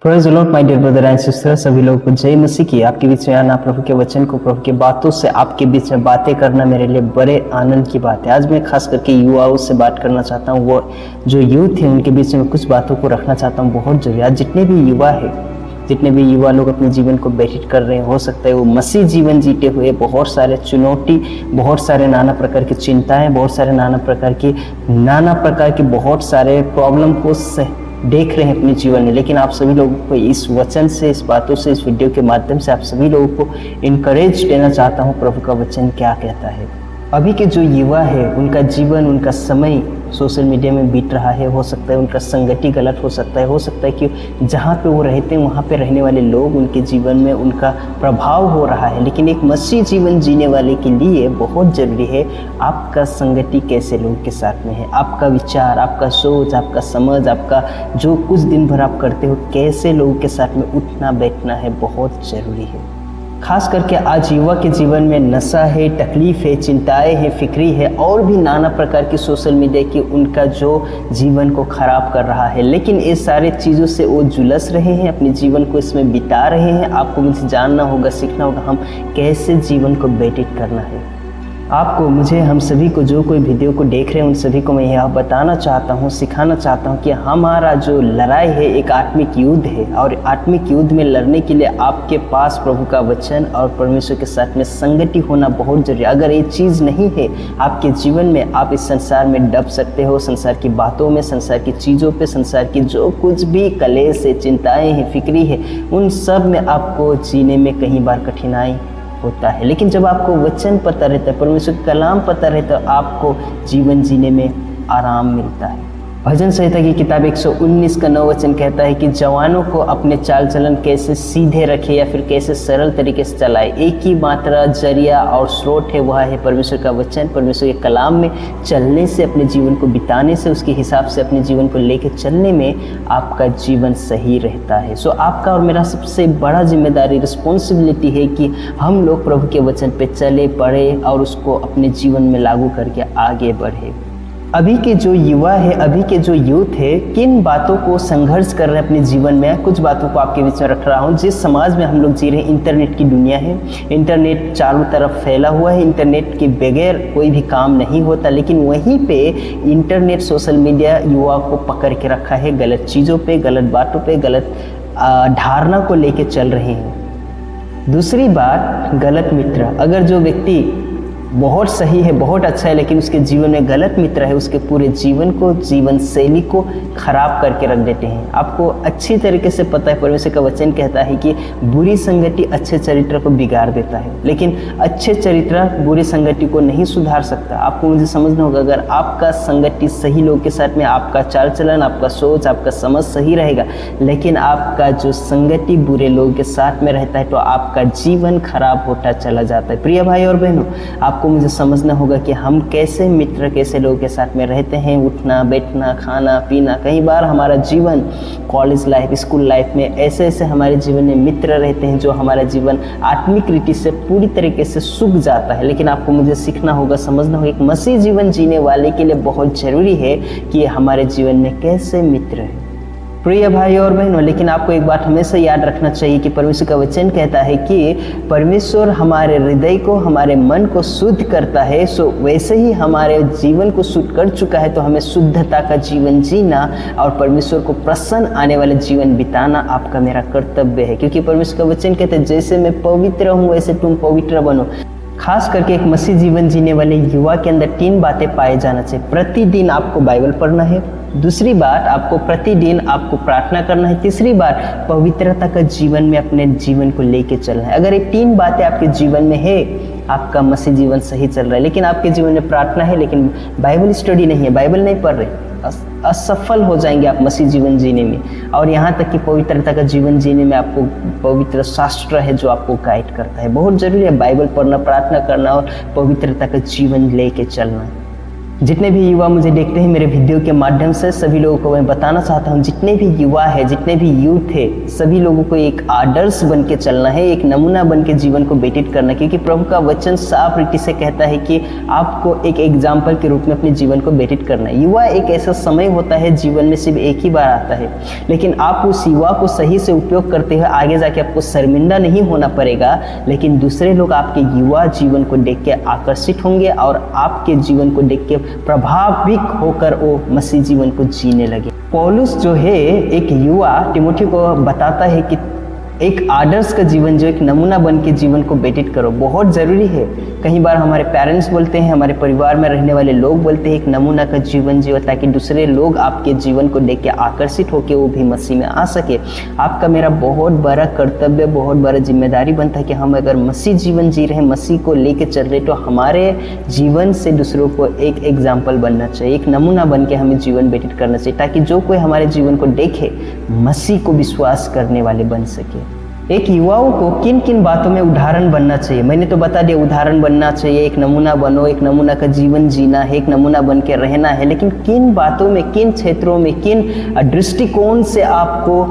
Praise the lord my dear brother and sister, सभी लोगों को जय मसीह की। आपके बीच में आना, प्रभु के वचन को, प्रभु की बातों से आपके बीच में बातें करना मेरे लिए बड़े आनंद की बात है। आज मैं खास करके युवाओं से बात करना चाहता हूँ। वो जो यूथ है उनके बीच में कुछ बातों को रखना चाहता हूँ, बहुत जरूरी। आज जितने भी युवा लोग अपने जीवन को व्यतीत कर रहे हैं, हो सकता है वो मसीह जीवन जीते हुए बहुत सारे चुनौती, बहुत सारे नाना प्रकार की चिंताएं, बहुत सारे नाना प्रकार की बहुत सारे प्रॉब्लम को देख रहे हैं अपने जीवन में। लेकिन आप सभी लोगों को इस वचन से, इस बातों से, इस वीडियो के माध्यम से आप सभी लोगों को इनकरेज देना चाहता हूँ। प्रभु का वचन क्या कहता है। अभी के जो युवा है उनका जीवन, उनका समय सोशल मीडिया में बीत रहा है। हो सकता है उनका संगति गलत हो सकता है कि जहाँ पे वो रहते हैं वहाँ पे रहने वाले लोग उनके जीवन में उनका प्रभाव हो रहा है। लेकिन एक मसीह जीवन जीने वाले के लिए बहुत ज़रूरी है आपका संगति कैसे लोगों के साथ में है, आपका विचार, आपका सोच, आपका समझ, आपका जो कुछ दिन भर आप करते हो, कैसे लोगों के साथ में उठना बैठना है, बहुत ज़रूरी है। खास करके आज युवा के जीवन में नशा है, तकलीफ है, चिंताएं हैं, फिक्री है और भी नाना प्रकार की सोशल मीडिया की उनका जो जीवन को खराब कर रहा है। लेकिन ये सारे चीज़ों से वो जुलस रहे हैं, अपने जीवन को इसमें बिता रहे हैं। आपको मुझे जानना होगा, सीखना होगा हम कैसे जीवन को व्यतीत करना है। आपको, मुझे, हम सभी को, जो कोई वीडियो को देख रहे हैं उन सभी को मैं यह बताना चाहता हूँ, सिखाना चाहता हूँ कि हमारा जो लड़ाई है एक आत्मिक युद्ध है। और आत्मिक युद्ध में लड़ने के लिए आपके पास प्रभु का वचन और परमेश्वर के साथ में संगति होना बहुत जरूरी है। अगर ये चीज़ नहीं है आपके जीवन में, आप इस संसार में डब सकते हो। संसार की बातों में, संसार की चीज़ों पे, संसार की जो कुछ भी कलेश है, चिंताएँ हैं, फिक्री है, उन सब में आपको जीने में कई बार कठिनाई होता है। लेकिन जब आपको वचन पता रहता है, परमेश्वर का कलाम पता रहता है, आपको जीवन जीने में आराम मिलता है। भजन संहिता की किताब 119 का 9 वचन कहता है कि जवानों को अपने चाल चलन कैसे सीधे रखे या फिर कैसे सरल तरीके से चलाए। एक ही मात्रा, जरिया और स्रोत है, वह है परमेश्वर का वचन। परमेश्वर के कलाम में चलने से, अपने जीवन को बिताने से, उसके हिसाब से अपने जीवन को लेके चलने में आपका जीवन सही रहता है। सो आपका और मेरा सबसे बड़ा जिम्मेदारी, रिस्पॉन्सिबिलिटी है कि हम लोग प्रभु के वचन पे चले, पढ़े और उसको अपने जीवन में लागू करके आगे बढ़े। अभी के जो युवा है, अभी के जो यूथ है, किन बातों को संघर्ष कर रहे हैं अपने जीवन में, कुछ बातों को आपके बीच में रख रहा हूँ। जिस समाज में हम लोग जी रहे हैं, इंटरनेट की दुनिया है, इंटरनेट चारों तरफ फैला हुआ है, इंटरनेट के बगैर कोई भी काम नहीं होता। लेकिन वहीं पे इंटरनेट, सोशल मीडिया युवा को पकड़ के रखा है, गलत चीज़ों पे, गलत बातों पे, गलत धारणा को लेके चल रहे हैं। दूसरी बात, गलत मित्र। अगर जो व्यक्ति बहुत सही है, बहुत अच्छा है, लेकिन उसके जीवन में गलत मित्र है, उसके पूरे जीवन को, जीवन शैली को खराब करके रख देते हैं। आपको अच्छी तरीके से पता है, परमेश्वर का वचन कहता है कि बुरी संगति अच्छे चरित्र को बिगाड़ देता है, लेकिन अच्छे चरित्र बुरी संगति को नहीं सुधार सकता। आपको मुझे समझना होगा, अगर आपका संगति सही लोग के साथ में, आपका चाल चलन, आपका सोच, आपका समझ सही रहेगा, लेकिन आपका जो संगति बुरे लोगों के साथ में रहता है तो आपका जीवन खराब होता चला जाता है। प्रिय भाई और बहनों, आपको मुझे समझना होगा कि हम कैसे मित्र, कैसे लोगों के साथ में रहते हैं, उठना बैठना, खाना पीना। कई बार हमारा जीवन, कॉलेज लाइफ, स्कूल लाइफ में ऐसे हमारे जीवन में मित्र रहते हैं जो हमारा जीवन आत्मिक रीति से पूरी तरीके से सूख जाता है। लेकिन आपको मुझे सीखना होगा, समझना होगा, एक मसीह जीवन जीने वाले के लिए बहुत जरूरी है कि हमारे जीवन में कैसे मित्र है। प्रिय भाई और बहनों, लेकिन आपको एक बात हमेशा याद रखना चाहिए कि परमेश्वर का वचन कहता है कि परमेश्वर हमारे हृदय को, हमारे मन को शुद्ध करता है। सो वैसे ही हमारे जीवन को शुद्ध कर चुका है, तो हमें शुद्धता का जीवन जीना और परमेश्वर को प्रसन्न आने वाले जीवन बिताना आपका मेरा कर्तव्य है। क्योंकि परमेश्वर का वचन कहता है, जैसे मैं पवित्र हूँ वैसे तुम पवित्र बनो। खास करके एक मसीह जीवन जीने वाले युवा के अंदर 3 बातें पाए जाना चाहिए। प्रतिदिन आपको बाइबल पढ़ना है। दूसरी बात, आपको प्रतिदिन आपको प्रार्थना करना है। तीसरी बात, पवित्रता का जीवन में अपने जीवन को लेके चलना है। अगर ये 3 बातें आपके जीवन में है, आपका मसीह जीवन सही चल रहा है। लेकिन आपके जीवन में प्रार्थना है लेकिन बाइबल स्टडी नहीं है, बाइबल नहीं पढ़ रहे, असफल हो जाएंगे आप मसीह जीवन जीने में। और यहाँ तक कि पवित्रता का जीवन जीने में आपको पवित्र शास्त्र है जो आपको गाइड करता है। बहुत जरूरी है बाइबल पढ़ना, प्रार्थना करना और पवित्रता का जीवन लेके चलना। जितने भी युवा मुझे देखते हैं मेरे वीडियो के माध्यम से, सभी लोगों को मैं बताना चाहता हूँ, जितने भी युवा है, जितने भी यूथ है, सभी लोगों को एक आदर्श बन के चलना है, एक नमूना बन के जीवन को व्यतीत करना है, क्योंकि प्रभु का वचन साफ रीति से कहता है कि आपको एक एग्जाम्पल के रूप में अपने जीवन को व्यतीत करना है। युवा एक ऐसा समय होता है जीवन में सिर्फ एक ही बार आता है, लेकिन आप उस युवा को सही से उपयोग करते हुए आगे जाके आपको शर्मिंदा नहीं होना पड़ेगा, लेकिन दूसरे लोग आपके युवा जीवन को देख के आकर्षित होंगे और आपके जीवन को देख के प्रभावित होकर वो मसीह जीवन को जीने लगे। पौलुस जो है एक युवा तिमोथी को बताता है कि एक आदर्श का जीवन, जो एक नमूना बन के जीवन को व्यतीत करो, बहुत ज़रूरी है। कई बार हमारे पेरेंट्स बोलते हैं, हमारे परिवार में रहने वाले लोग बोलते हैं एक नमूना का जीवन जियो, ताकि दूसरे लोग आपके जीवन को देख के आकर्षित होकर वो भी मसीह में आ सके। आपका मेरा बहुत बड़ा कर्तव्य, बहुत बड़ा जिम्मेदारी बनता है कि हम अगर मसीह जीवन जी रहे हैं, मसीह को लेके चल रहे, तो हमारे जीवन से दूसरों को एक एग्जाम्पल बनना चाहिए, एक नमूना बन के हमें जीवन व्यतीत करना चाहिए, ताकि जो कोई हमारे जीवन को देखे मसीह को विश्वास करने वाले बन सके। एक युवाओं को किन किन बातों में उदाहरण बनना चाहिए, मैंने तो बता दिया, उदाहरण बनना चाहिए, एक नमूना बनो, एक नमूना का जीवन जीना है, एक नमूना बन के रहना है, लेकिन किन बातों में, किन क्षेत्रों में, किन दृष्टिकोण से आपको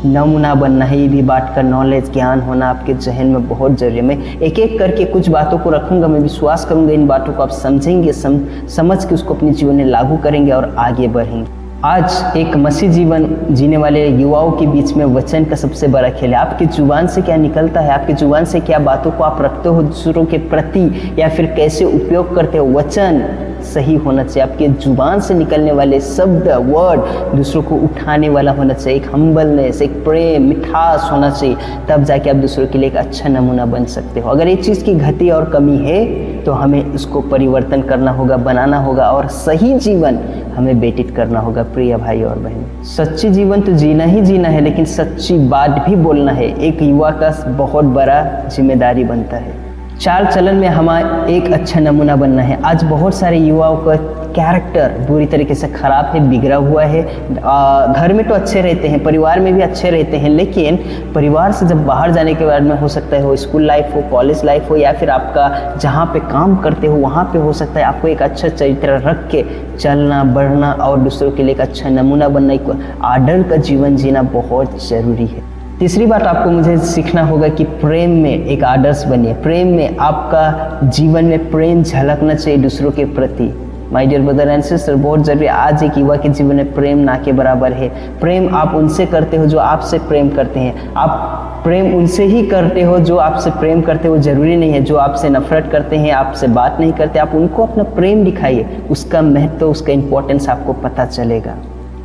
नमूना बनना है, ये भी बात का नॉलेज, ज्ञान होना आपके जहन में बहुत जरूरी है। मैं एक एक करके कुछ बातों को रखूंगा, मैं विश्वास करूंगा इन बातों को आप समझेंगे, समझ के उसको अपने जीवन में लागू करेंगे और आगे बढ़ेंगे। आज एक मसीह जीवन जीने वाले युवाओं के बीच में वचन का सबसे बड़ा खेल है। आपकी जुबान से क्या निकलता है, आपकी जुबान से क्या बातों को आप रखते हो दूसरों के प्रति, या फिर कैसे उपयोग करते हो, वचन सही होना चाहिए। आपके जुबान से निकलने वाले शब्द, वर्ड दूसरों को उठाने वाला होना चाहिए, एक हम्बलनेस, एक प्रेम, मिठास होना चाहिए, तब जाके आप दूसरों के लिए एक अच्छा नमूना बन सकते हो। अगर एक चीज़ की घटी और कमी है तो हमें उसको परिवर्तन करना होगा, बनाना होगा, और सही जीवन हमें व्यतीत करना होगा। प्रिय भाई और बहन, सच्ची जीवन तो जीना ही जीना है, लेकिन सच्ची बात भी बोलना है, एक युवा का बहुत बड़ा जिम्मेदारी बनता है। चाल चलन में हमारा एक अच्छा नमूना बनना है। आज बहुत सारे युवाओं का कैरेक्टर बुरी तरीके से खराब है, बिगड़ा हुआ है। घर में तो अच्छे रहते हैं, परिवार में भी अच्छे रहते हैं, लेकिन परिवार से जब बाहर जाने के बाद में हो सकता है, हो स्कूल लाइफ हो, कॉलेज लाइफ हो, या फिर आपका जहाँ पे काम करते हो वहाँ पे हो सकता है आपको एक अच्छा चरित्र रख के चलना, बढ़ना और दूसरों के लिए एक अच्छा नमूना बनना, एक आदर का जीवन जीना बहुत ज़रूरी है। तीसरी बात आपको मुझे सीखना होगा कि प्रेम में एक आदर्श बनिए। प्रेम में आपका जीवन में प्रेम झलकना चाहिए दूसरों के प्रति। My dear brother and sister, बहुत जरूरी, आज एक युवा के जीवन में प्रेम ना के बराबर है। प्रेम आप उनसे करते हो जो आपसे प्रेम करते हैं, आप प्रेम उनसे ही करते हो जो आपसे प्रेम करते हो। जरूरी नहीं है जो आपसे नफरत करते हैं, आपसे बात नहीं करते, आप उनको अपना प्रेम दिखाइए, उसका महत्व, उसका इम्पोर्टेंस आपको पता चलेगा।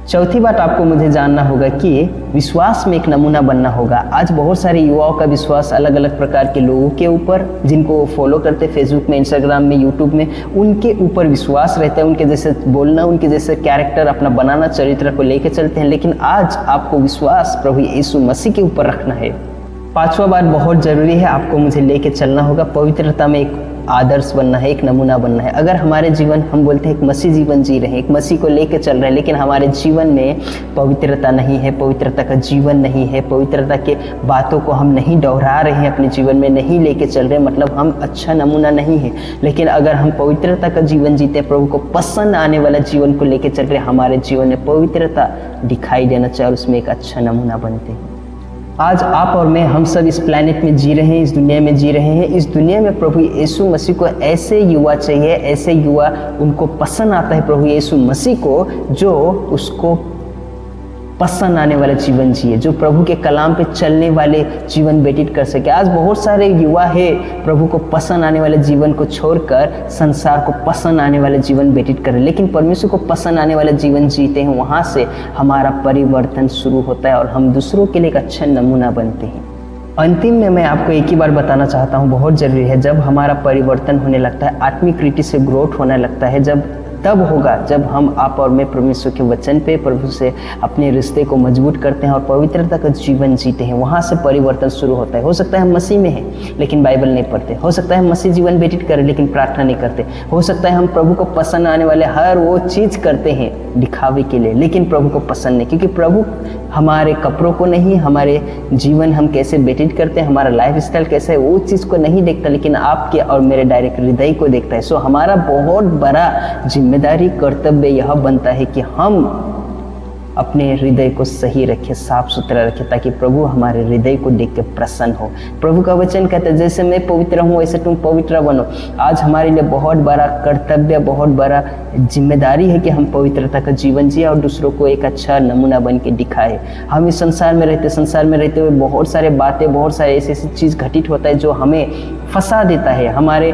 चौथी बात आपको मुझे जानना होगा कि विश्वास में एक नमूना बनना होगा। आज बहुत सारे युवाओं का विश्वास अलग अलग प्रकार के लोगों के ऊपर, जिनको वो फॉलो करते, फेसबुक में, इंस्टाग्राम में, यूट्यूब में, उनके ऊपर विश्वास रहता है, उनके जैसे बोलना, उनके जैसे कैरेक्टर अपना बनाना, चरित्र को लेकर चलते हैं। लेकिन आज आपको विश्वास प्रभु यीशु मसीह के ऊपर रखना है। पांचवा बात बहुत ज़रूरी है, आपको मुझे लेके चलना होगा, पवित्रता में एक आदर्श बनना है, एक नमूना बनना है। अगर हमारे जीवन, हम बोलते हैं एक मसीह जीवन जी रहे हैं, एक मसीह को लेके चल रहे हैं, लेकिन हमारे जीवन में पवित्रता नहीं है, पवित्रता का जीवन नहीं है, पवित्रता के बातों को हम नहीं दोहरा रहे हैं, अपने जीवन में नहीं लेके चल रहे, मतलब हम अच्छा नमूना नहीं है। लेकिन अगर हम पवित्रता का जीवन जीते, प्रभु को पसंद आने वाला जीवन को लेके चल रहे, हमारे जीवन में पवित्रता दिखाई देना चाहिए और उसमें एक अच्छा नमूना बनते हैं। आज आप और मैं, हम सब इस प्लैनेट में जी रहे हैं, इस दुनिया में जी रहे हैं। इस दुनिया में प्रभु यीशु मसीह को ऐसे युवा चाहिए, ऐसे युवा उनको पसंद आता है प्रभु यीशु मसीह को, जो उसको पसंद आने वाला जीवन जिए, जो प्रभु के कलाम पे चलने वाले जीवन व्यतीत कर सके। आज बहुत सारे युवा है प्रभु को पसंद आने वाले जीवन को छोड़कर संसार को पसंद आने वाले जीवन व्यतीत करें, लेकिन परमेश्वर को पसंद आने वाला जीवन जीते हैं। वहाँ से हमारा परिवर्तन शुरू होता है और हम दूसरों के लिए एक अच्छा नमूना बनते हैं। अंतिम में मैं आपको एक ही बार बताना चाहता हूँ, बहुत ज़रूरी है, जब हमारा परिवर्तन होने लगता है, आत्मिक रीति से ग्रोथ होने लगता है, जब तब होगा जब हम, आप और मैं परमेश्वर के वचन पे, प्रभु से अपने रिश्ते को मजबूत करते हैं और पवित्रता का जीवन जीते हैं। वहाँ से परिवर्तन शुरू होता है। हो सकता है हम मसीह में हैं लेकिन बाइबल नहीं पढ़ते, हो सकता है हम मसीह जीवन व्यतीत करें लेकिन प्रार्थना नहीं करते, हो सकता है हम प्रभु को पसंद आने वाले हर वो चीज़ करते हैं दिखावे के लिए, लेकिन प्रभु को पसंद नहीं, क्योंकि प्रभु हमारे कपड़ों को नहीं, हमारे जीवन हम कैसे व्यतीत करते हैं, हमारा लाइफ स्टाइल कैसा है, वो चीज़ को नहीं देखता, लेकिन आपके और मेरे डायरेक्ट हृदय को देखता है। सो हमारा बहुत बड़ा जिम्मेदारी जिम्मेदारी कर्तव्य यह बनता है कि हम अपने हृदय को सही रखें, साफ सुथरा रखें, ताकि प्रभु हमारे हृदय को देख के प्रसन्न हो। प्रभु का वचन कहता है जैसे मैं पवित्र हूँ वैसे तुम पवित्र बनो। आज हमारे लिए बहुत बड़ा कर्तव्य, बहुत बड़ा जिम्मेदारी है कि हम पवित्रता का जीवन जिए और दूसरों को एक अच्छा नमूना बन के दिखाए। हम इस संसार में रहते हुए बहुत सारे बातें, बहुत सारे ऐसी चीज़ घटित होता है जो हमें फंसा देता है। हमारे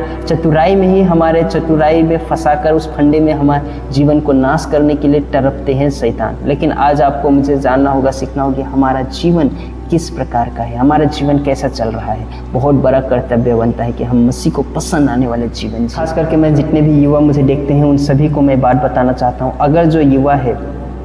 चतुराई में फंसा कर उस फंदे में हमारे जीवन को नाश करने के लिए तड़पते हैं शैतान। लेकिन आज आपको मुझे जानना होगा, सीखना होगा हमारा जीवन किस प्रकार का है, हमारा जीवन कैसा चल रहा है। बहुत बड़ा कर्तव्य बनता है कि हम मसीह को पसंद आने वाले जीवन जिए। खास करके मैं जितने भी युवा मुझे देखते हैं उन सभी को मैं बात बताना चाहता हूँ। अगर जो युवा है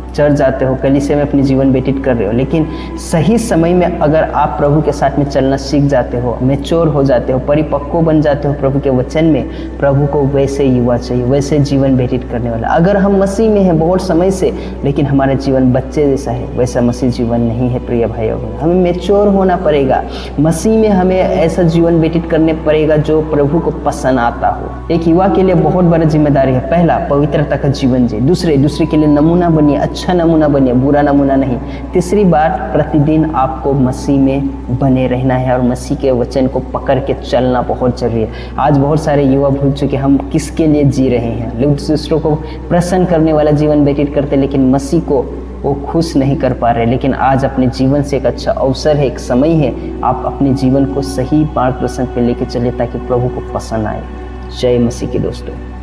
चर्च जाते हो, कलीसिया में अपनी जीवन व्यतीत कर रहे हो, लेकिन सही समय में अगर आप प्रभु के साथ में चलना सीख जाते हो, मैच्योर हो जाते हो, परिपक्व बन जाते हो प्रभु के वचन में, प्रभु को वैसे युवा चाहिए, वैसे जीवन व्यतीत करने वाला। अगर हम मसीह में हैं बहुत समय से लेकिन हमारा जीवन बच्चे जैसा है, वैसा मसीह जीवन नहीं है प्रिय भाई और बहनों। हमें मैच्योर होना पड़ेगा, मसीह में हमें ऐसा जीवन व्यतीत करने पड़ेगा जो प्रभु को पसंद आता हो। एक युवा के लिए बहुत बड़ा जिम्मेदारी है, पहला पवित्रता का जीवन जिए, दूसरे के लिए नमूना बनिए, अच्छा नमूना बनिए, बुरा नमूना नहीं। तीसरी बात, प्रतिदिन आपको मसीह में बने रहना है और मसीह के वचन को पकड़ के चलना बहुत जरूरी है। आज बहुत सारे युवा भूल चुके, हम किसके लिए जी रहे हैं। लोग दूसरों को प्रसन्न करने वाला जीवन व्यतीत करते लेकिन मसीह को वो खुश नहीं कर पा रहे। लेकिन आज अपने जीवन से एक अच्छा अवसर है, एक समय है, आप अपने जीवन को सही मार्गदर्शन पे लेके चले ताकि प्रभु को पसंद आए। जय मसीह के दोस्तों।